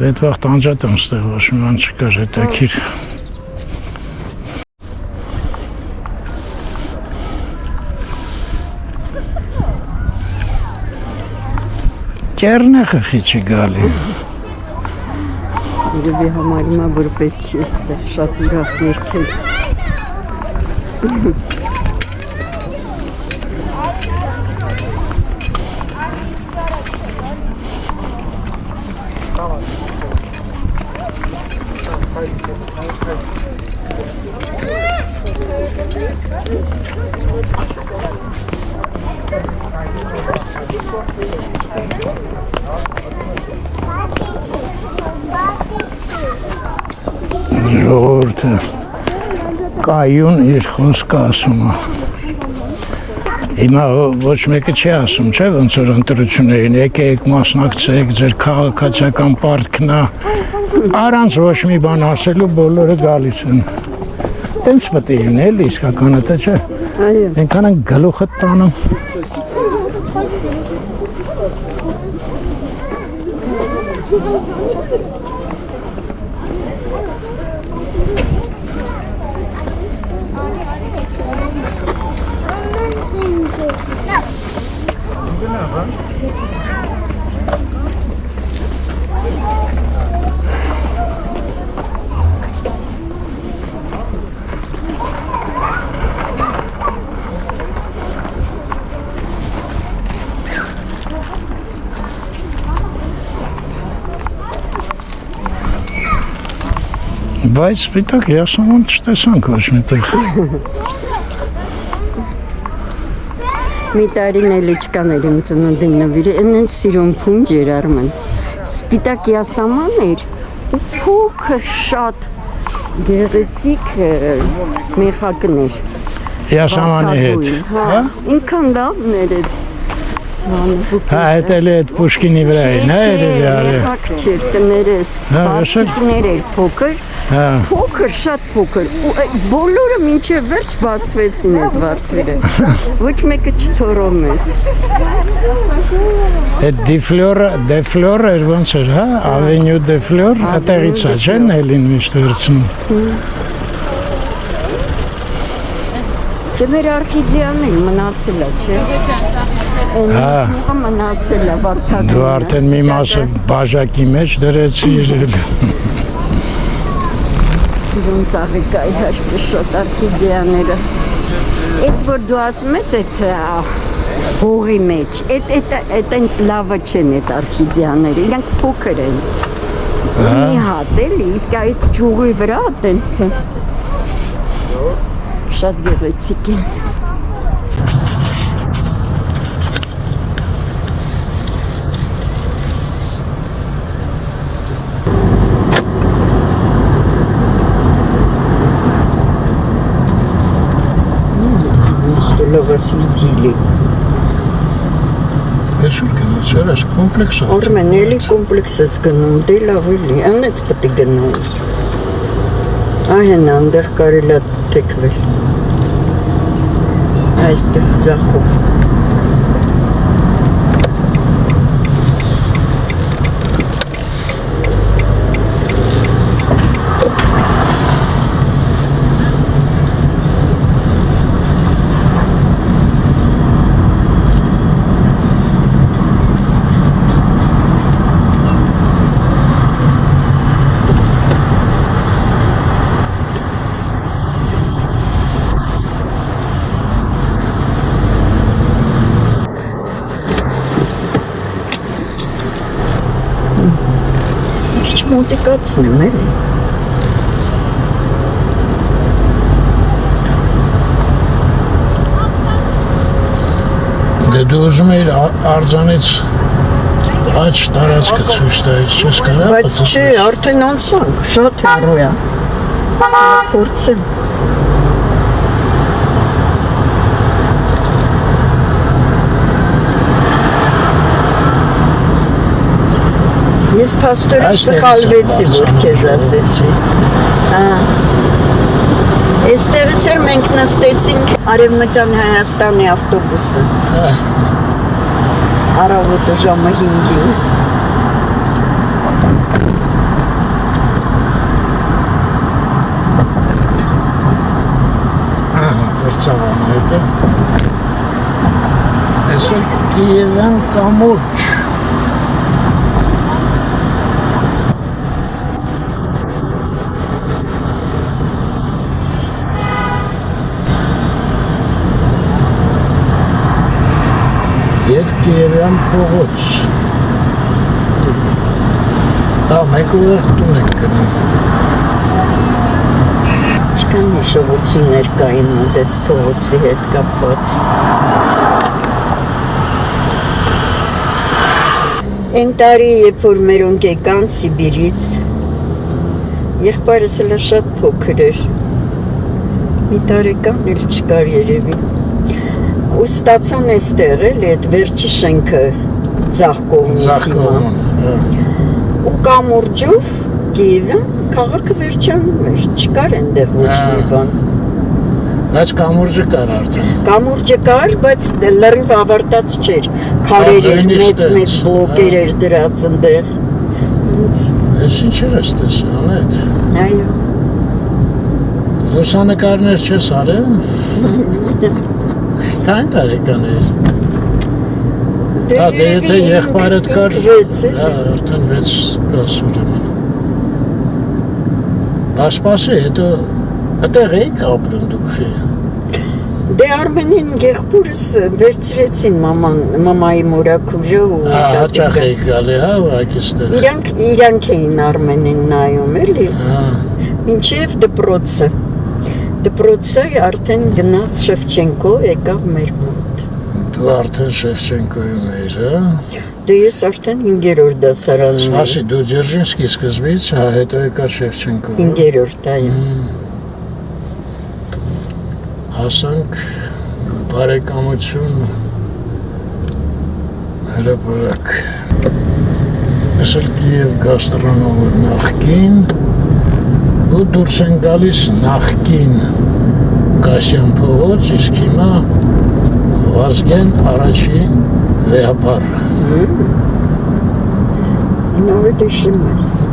Դե այդ վաղ տանջատ եմ ստեղ, ոչ մի բան չկար, հետաքրքիր։ Կերնեխը խիչի գալի։ Երևի համարում է, որ պետք չի ստեղ շատ ուրախ ներքել։ Ժողովուրդը կայուն իր խոսքը ասում է։ Հիմա ոչ մեկը չի ասում, չէ՞, ոնց որ ընտրություններին եկեք մասնակցեք, ձեր քաղաքացիական պարտքն է։ Առանց ոչ մի բան ասելու բոլորը գալիս են։ Տենց պետք է լինի, էլի իսկականը թե չէ։ Այո։ Այնքան են գլուխը տանում։ Բայց սպիտակ յասաման չտեսանք ոչ միտեղ։ Մի տարին էլ իչկաներ իմ ծննդին նվիրի, այնեն սիրուն փունջ էր Արմեն։ Սպիտակ յասաման էր, ու փոքր շատ գեղեցիկ մեխակներ։ Յասամանի հետ։ Հա, ինքան լավն էր այդ։ Հա, այդ էլ է այդ Պուշկինի վրա էին, հա, երևի արի։ Մեխակ չէր, կներես, Հա, բաստիկներ էր փոքր, Հա, Փոքր, շատ փոքր։ Ու բոլորը մինչև վերջ բացվեցին այդ վարդերը։ Ոչ մեկը չթորոմեց։ այդ դեֆլոր էր ոնց էր, հա, Avenue de Fleur, այդտեղից է, չէ՞, Նելին միշտ վերցնում։ Դե մեր արխիդեան մնացել է, չէ՞։ Հա, Մնացել է Վարդագան։ դու արդեն մի մասը բաժակի մեջ դրեցիր։ Ոնց աղեկայի հաշվի շատ արխիդեաները։ Այդ որ դու ասում ես, այդ հողի մեջ, այդ այնց լավը չեն այդ արխիդեաները, իրանք փոքր են։ Մի հատ էլի, իսկ այդ ճյուղի վրա այդպես է։ Շատ գեղեցիկ է։ Ловосветили. Այսօր գնաց, երես կոմպլեքս է։ Արմեն, էլի կոմպլեքս ես գնում, դե լավ էլի, անեց պետք է գնալ։ Ահեն անդեղ կարել է թեքվել։ Այստեղ ձախով։ Մոտիկացնեմ էլի։ Դե դու ուզում էիր արձանից աչ տարածքը ցույց տալիս, չես կարա։ Բայց չէ, արդեն անցանք, շատ հեռու է։ Փորձեմ։ Ես փաստորեն սխալվեցի, որ քեզ ասեցի։ Հա։ Այստեղից էլ մենք նստեցինք Արևմտյան Հայաստանի ավտոբուսը։ Առավոտը ժամը 5-ին։ Ահա, վերցավան հետը։ Այսօր Կիևյան կամուրջ։ Եվ Կիևյան փողոց։ Հա, մեկ ուղեղ տուն ենք գնում։ Ինչքան հիշողություններ կային մոտեց փողոցի հետ կապված։ Այն տարի, երբ որ մերոնք եկան Սիբիրից, եղբայրս էլ շատ փոքր էր։ Մի տարեկան էլ չկար երևի։ Ու ստացան այստեղ էլ այդ վերջի շենքը ձախ կողմից հիմա։ Ու կամուրջով Կիևյան քաղաքը վերջանում էր, չկար այնտեղ ոչ մի բան։ Բայց կամուրջը կար արդեն։ Կամուրջը կար, բայց լրիվ ավարտած չէր։ Քարեր էր, մեծ բլոկեր էր դրած այնտեղ։ Ես ինչ էր ես տեսան այդ։ Այո։ Լուսանկարներ չես արել։ Քան տարեկան էր։ Դա դե եթե եղբայրդ կար, հա, արդեն 6 կաս ուրեմն։ Ասպասի, հետո այդտեղ էիք ապրում դուք։ Դե Արմենին եղբորս վերցրեցին մամայի մորաքուրը ու հաճախ էիք գալի, հա, այստեղ։ Իրանք էին Արմենին նայում, էլի։ Մինչև դպրոցը։ Դպրոցը արդեն գնաց Շևչենկո, եկավ մեր մոտ։ Դու արդեն Շևչենկոյում էիր, հա։ Դե ես արդեն 5-րդ դասարանում եմ։ Ասի, դու Ձերժինսկի սկզբից, հա, հետո եկար Շևչենկո։ 5-րդ, այո։ Հասանք բարեկամություն հրապարակ։ Ես էլ Կիև գաստրոնոմը նախկին, ու դուրս են գալիս նախկին Կասյան փողոց, իսկ հիմա Վազգեն առաջի վեհապար։ Նորը դիշիմ ես։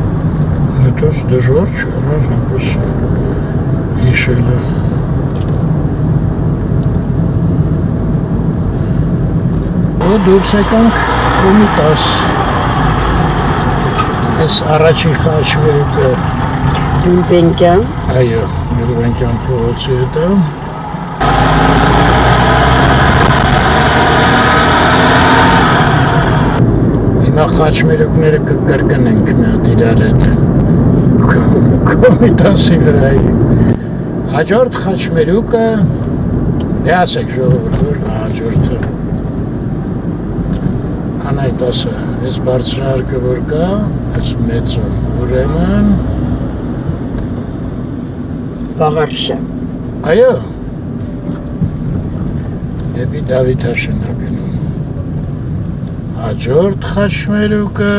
Հետոց դժվար չէ, նույնպես հիշելը։ Ու դուրս եկանք Կոմիտաս։ Այս առաջի խաչմերուկը Գյուլբենկյան։ այո, Գյուլբենկյան փողոցի հետը։ Հիմա խաչմերուկները կկրկնենք մի հատ իրար հետ Կոմիտասի վրայի։ Հաջորդ խաչմերուկը դե ասեք ժողովուրդ որ հաջորդը անայտ ասը, այս բարձրահարկը որ կա, այս մեծը ուրեմն Վաղարշա։ այո դեպի Դավիթ Հաշենը գնում հաջորդ խաչմերուկը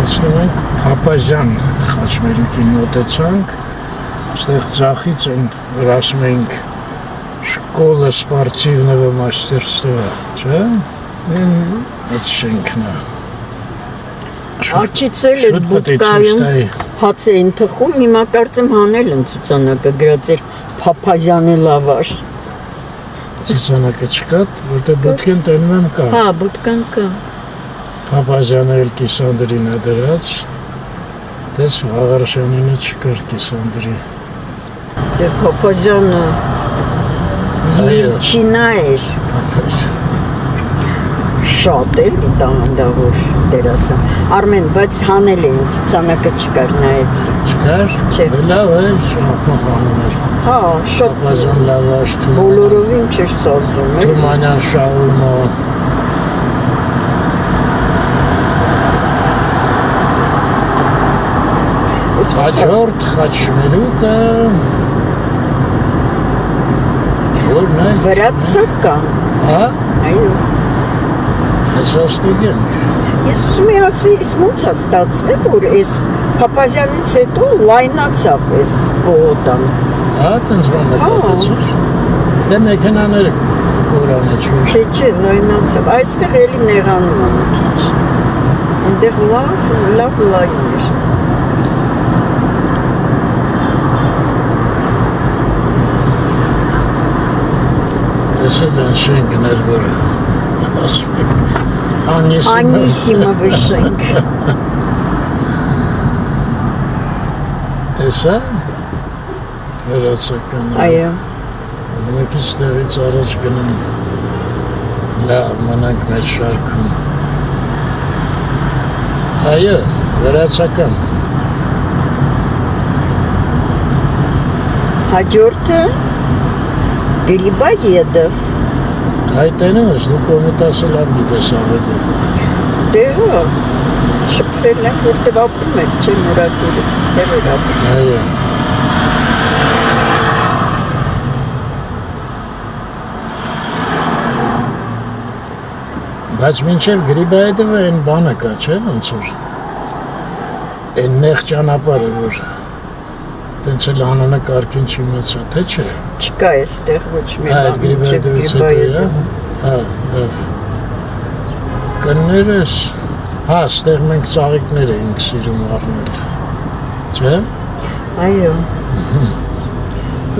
անցնում ենք Փափազյան խաչմերուկին մոտեցանք այստեղ ձախից են որ ասում ենք շկոլը սպորտիվного мастерства չէ այդ շենքն է Արջից էլ այդ բուտկայում հաց էին թխում, հիմա կարծեմ հանել են ցուցանակը, գրած էր Փափազյանի լավար։ Ցուցանակը չկա, որտեղ բուտկեն տենում եմ կա։ Հա, բուտկան կա։ Փափազյանը էլ Կիսանդրին է դրած։ Դες Աղարշյանինը չկար Կիսանդրի։ Դե Փափազյանը Ելչինա էր։ Շատ էլի տաղանդավոր դերասան։ Արմեն, բայց հանել էին ցուցանակը չկար նայեցի։ Չկար։ Չէ։ Լավ է, շահմախանում էր։ Հա, շատ Փափազյան լավաշ բոլորովին չէր սազում է։ Թումանյան շաուրմա։ Հաջորդ խաչմերուկը որն է։ Վրացական։ Հա։ Այո։ Ես աստուգենք։ Ես ուզում եմ ասել, իսկ ոնց է ստացվել, որ այս Փափազյանից հետո լայնացավ այս պողոտան։ Հա, տենց բան է պատեցիր։ Դե մեքենաները կորանը չէ։ Չէ, լայնացավ։ Այստեղ էլի նեղանում եմ քիչ։ Այնտեղ լավ լայն էր։ Ես էլ են շենքներ, որ ասում եք, Անիսիմովը շենք։ Ես է, վերացական է։ Այո։ Մենք իստեղից առաջ գնում, լավ, մնանք մեր շարքում։ Այո, վերացական։ Հաջորդը Գրիբայեդով։ Հայտենում ես, դու Կոմիտասը լավ գիտես ավելի։ Դե հա, շփվել ենք, որտև ապրում եք, չէ, մորակուրս ստեղ էր ապրում։ Այո։ Բայց մինչև Գրիբայեդովը այն բանը կա, չէ, ոնց որ։ Այն նեղ ճանապարհը, որ տենց էլ անունը կարգին չիմացա, թե չէ։ Չկա այստեղ ոչ մի Այդ Գրիբայեդովից հետո է, հա, լավ։ Կներես, հա, ստեղ մենք ծաղիկներ էինք սիրում առնել, չէ։ Այո։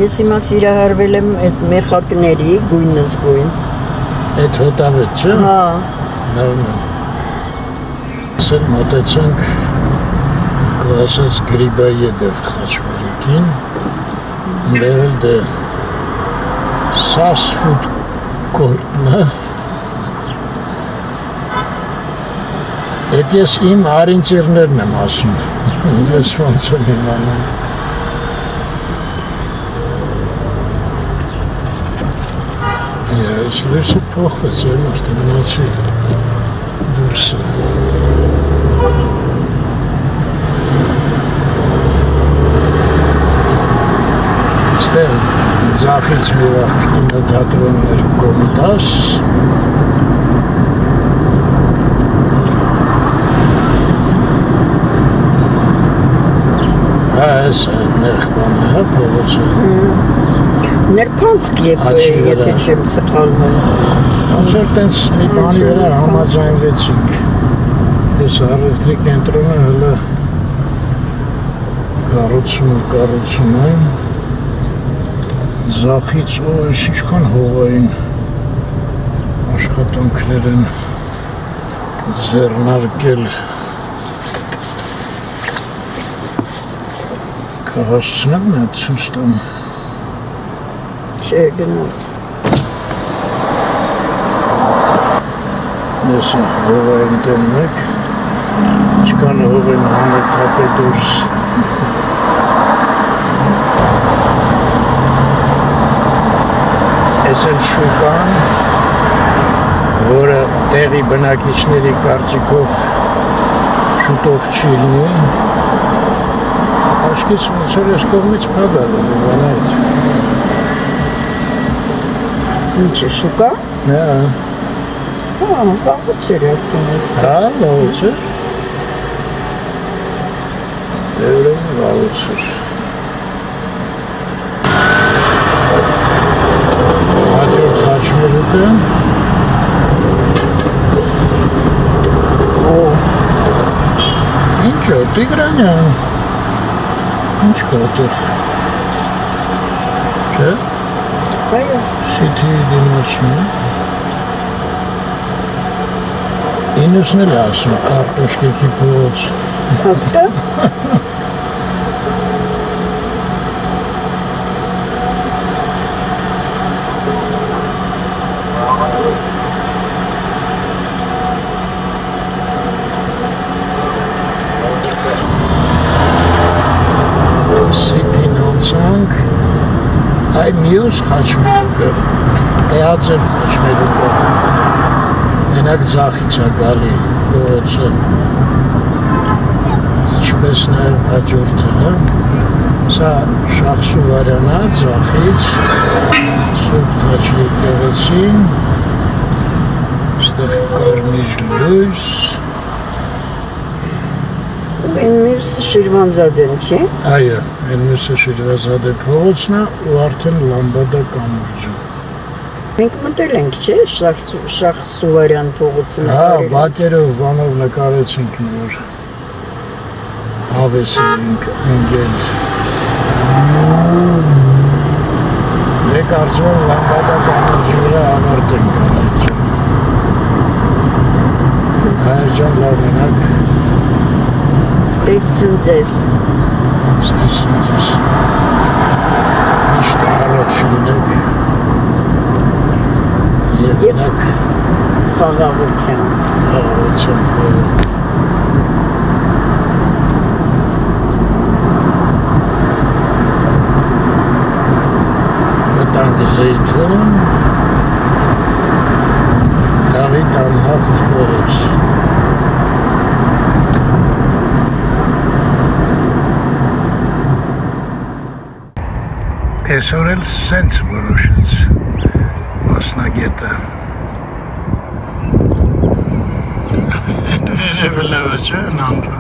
Ես հիմա սիրահարվել եմ այդ մեխակների գույնզգույն։ Այդ հոտավետ, չէ։ Հա։ Լավն է։ Սեր մոտեցանք կլասած Գրիբայեդով խաչմերուկին, դեղ էլ դե սաս ֆուդ կորտնը, էդ ես իմ արինցիրներն եմ ասում, ես ոնց եմ իմանում։ Ես լույսը փոխվեց, այն արդեն մնացի դուրսը։ Ստեղ ձախից մի վաղտ կինոթատրոններ Կոմիտաս, այս նեղ բան է, հա, փողոցը։ Ներփանցք Աչի վրա։ եթե չեմ սխալվում։ Ոնց որ տենց մի բանի վրա համաձայնվեցինք։ Ես առևտրի կենտրոնը հələ կառուցում եմ։ Զախից այս ինչքան հողային աշխատանքներ են ձեռնարկել կհասցնեմ նա ցույց տամ։ Չէ, գնաց։ Ես հողային տեմ մեկ, ինչքան հող եմ հանել թափել դուրս։ Ես էլ շուկան, որը տեղի բնակիչների կարծիքով շուտով չի լինի, աչքից ոնց որ ես կողմից փագալ եմ բանայդ։ Ինչ է, շուկա։ Հա, Վաղուց էր ակտիվ։ հա, վաղուց էր։ Ուրեմն վաղուց էր։ Հաջորդ խաչմերուկը։ Ինչ է, Տիգրանյան։ Ինչ կա այդտեղ։ Չէ։ Այո։ Սիթիի դիմացն է։ Ինուսն էլ ասում, կարտոշկեքի փողոց։ Հաստատ։ Սիթին անցանք, այ մյուս խաչմերուկը, տեղացել խաչմերուկը, մենակ ձախից է գալի փողոցը, ինչպես նաև հաջորդը, հա, սա Շախսուվարյանն է, ձախից, Սուրբ Խաչի եկեղեցին, այստեղ կարմիր լույս, Այն մյուսը Շիրվանզադեն, չի։ այո, այն մյուսը Շիրվանզադե փողոցն է ու արդեն Լամբադա կամուրջը։ Մենք մտել ենք, չէ, Շախսուվարյան փողոցը Հա, բակերով բանով նկարեցինք նոր հավես էինք ընկել։ Դե կարծում եմ Լամբադա կամուրջի վրա ավարտենք այդ ջան։ Հայր ջան, լավ մենակ։ Ստեսություն ձեզ։ Ստեսություն ձեզ։ Միշտ առաջ լինեք։ Եվ մենակ խաղաղության։ Մտանք Զեյթուն, Դավիթ անհավտ փողոց։ Այսօր էլ սենց որոշեց մասնագետը։ Վերևը լավը չէ, նամբը։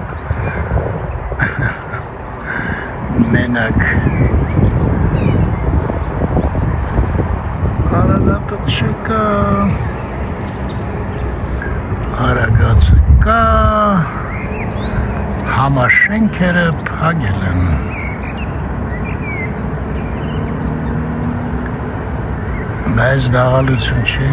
Մենակ։ Արագատը չկա։ Արագացը կա։ Համաշենքերը փակել են։ Բայց դաղալություն չի։